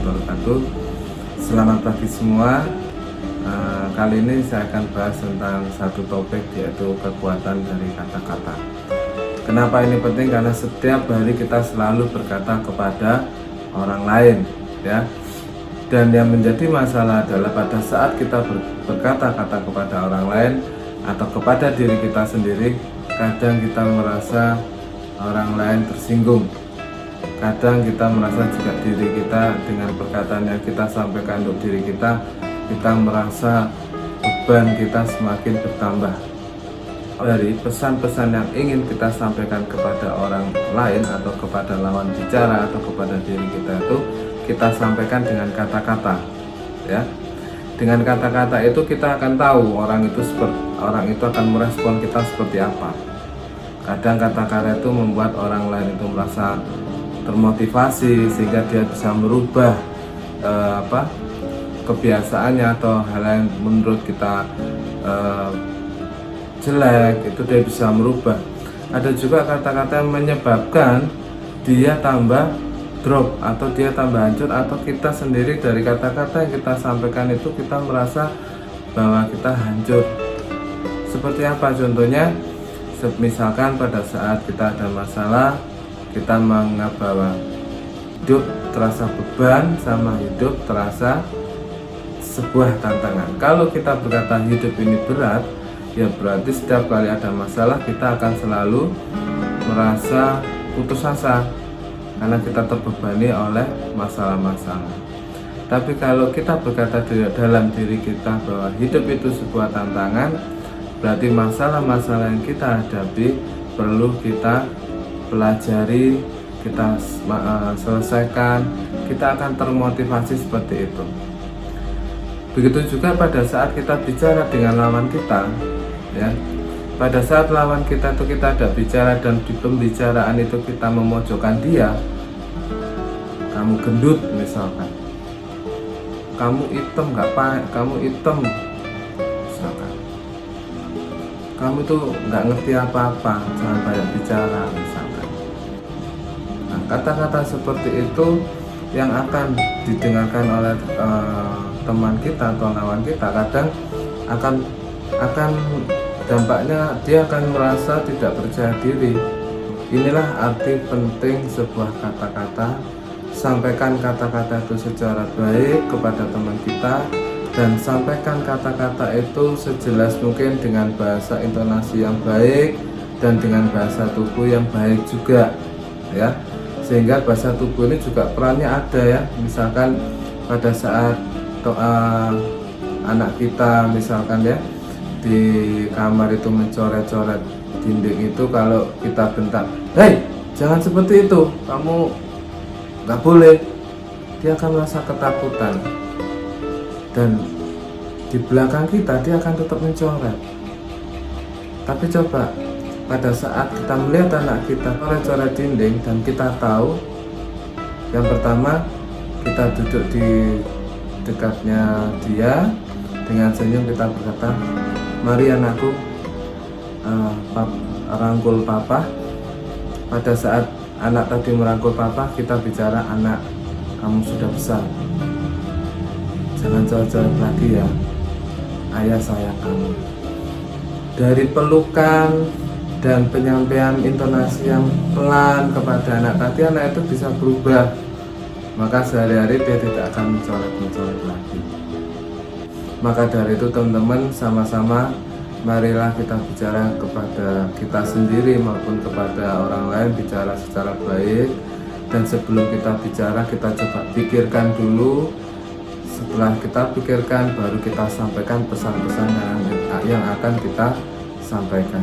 wabarakatuh. Selamat pagi semua. Kali ini saya akan bahas tentang satu topik, yaitu kekuatan dari kata-kata. Kenapa ini penting? Karena setiap hari kita selalu berkata kepada orang lain, ya. Dan yang menjadi masalah adalah pada saat kita berkata-kata kepada orang lain atau kepada diri kita sendiri, kadang kita merasa orang lain tersinggung. Kadang kita merasa juga diri kita dengan perkataan yang kita sampaikan untuk diri kita merasa beban kita semakin bertambah. Dari pesan-pesan yang ingin kita sampaikan kepada orang lain atau kepada lawan bicara atau kepada diri kita itu kita sampaikan dengan kata-kata, ya. Dengan kata-kata itu kita akan tahu orang itu akan merespon kita seperti apa. Kadang kata-kata itu membuat orang lain itu merasa termotivasi sehingga dia bisa merubah kebiasaannya atau hal yang menurut kita jelek itu dia bisa merubah. Ada juga kata-kata yang menyebabkan dia tambah drop atau dia tambah hancur, atau kita sendiri dari kata-kata yang kita sampaikan itu kita merasa bahwa kita hancur. Seperti apa contohnya? Misalkan pada saat kita ada masalah, kita menganggap bahwa hidup terasa beban sama hidup terasa sebuah tantangan. Kalau kita berkata hidup ini berat, ya berarti setiap kali ada masalah kita akan selalu merasa putus asa karena kita terbebani oleh masalah-masalah. Tapi kalau kita berkata dalam diri kita bahwa hidup itu sebuah tantangan, berarti masalah-masalah yang kita hadapi perlu kita pelajari, kita selesaikan, kita akan termotivasi seperti itu. Begitu juga pada saat kita bicara dengan lawan kita, ya. Pada saat lawan kita itu kita ada bicara dan di pembicaraan itu kita memojokkan dia. Kamu gendut misalkan, kamu hitam kamu hitam misalkan, kamu tuh nggak ngerti apa-apa, jangan banyak bicara misalkan. Nah, kata-kata seperti itu yang akan didengarkan oleh teman kita atau lawan kita, kadang akan dampaknya dia akan merasa tidak percaya diri. Inilah arti penting sebuah kata-kata. Sampaikan kata-kata itu secara baik kepada teman kita, dan sampaikan kata-kata itu sejelas mungkin dengan bahasa intonasi yang baik dan dengan bahasa tubuh yang baik juga, ya. Sehingga bahasa tubuh ini juga perannya ada, ya. Misalkan pada saat anak kita misalkan, ya, di kamar itu mencoret-coret dinding itu, kalau kita bentak, "Hei, jangan seperti itu, kamu nggak boleh," dia akan merasa ketakutan, dan di belakang kita dia akan tetap mencoret. Tapi coba pada saat kita melihat anak kita coret-coret dinding dan kita tahu, yang pertama kita duduk di dekatnya dia, dengan senyum kita berkata, "Mari anakku, rangkul papa." Pada saat anak tadi merangkul papa, kita bicara, "Anak, kamu sudah besar, jangan coret-coret lagi ya, ayah sayang kamu." Dari pelukan dan penyampaian intonasi yang pelan kepada anak tadi, anak itu bisa berubah, maka sehari-hari dia tidak akan mencoret-mencoret lagi. Maka dari itu teman-teman, sama-sama marilah kita bicara kepada kita sendiri maupun kepada orang lain, bicara secara baik. Dan sebelum kita bicara, kita coba pikirkan dulu. Setelah kita pikirkan, baru kita sampaikan pesan-pesan yang akan kita sampaikan.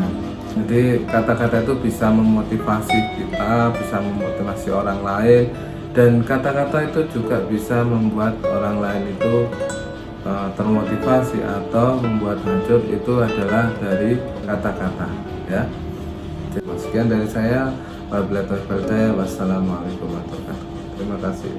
Jadi kata-kata itu bisa memotivasi kita, bisa memotivasi orang lain, dan kata-kata itu juga bisa membuat orang lain itu termotivasi atau membuat hancur. Itu adalah dari kata-kata, ya. Sekian dari saya. Wassalamualaikum warahmatullahi wabarakatuh. Terima kasih.